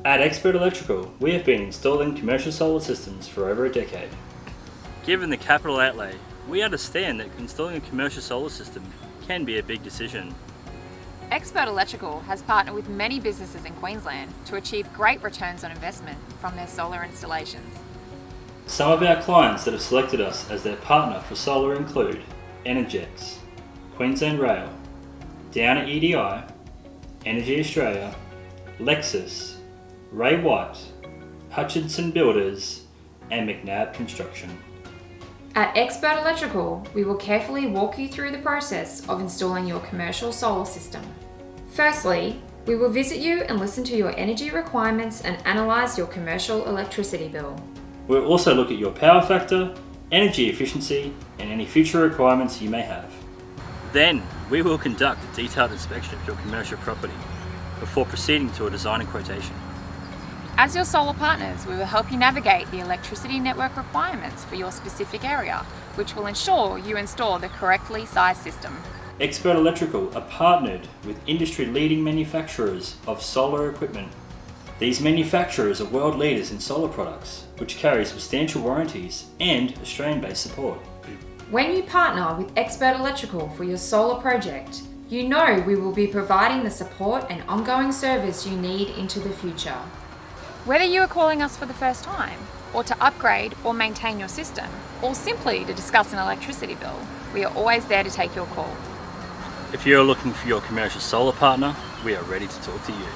At Expert Electrical, we have been installing commercial solar systems for over a decade. Given the capital outlay, we understand that installing a commercial solar system can be a big decision. Expert Electrical has partnered with many businesses in Queensland to achieve great returns on investment from their solar installations. Some of our clients that have selected us as their partner for solar include Energex, Queensland Rail, Downer EDI, Energy Australia, Lexus, Ray White, Hutchinson Builders, and McNabb Construction. At Expert Electrical, we will carefully walk you through the process of installing your commercial solar system. Firstly, we will visit you and listen to your energy requirements and analyse your commercial electricity bill. We'll also look at your power factor, energy efficiency, and any future requirements you may have. Then, we will conduct a detailed inspection of your commercial property before proceeding to a design and quotation. As your solar partners, we will help you navigate the electricity network requirements for your specific area, which will ensure you install the correctly sized system. Expert Electrical are partnered with industry-leading manufacturers of solar equipment. These manufacturers are world leaders in solar products, which carry substantial warranties and Australian-based support. When you partner with Expert Electrical for your solar project, you know we will be providing the support and ongoing service you need into the future. Whether you are calling us for the first time, or to upgrade or maintain your system, or simply to discuss an electricity bill, we are always there to take your call. If you're looking for your commercial solar partner, we are ready to talk to you.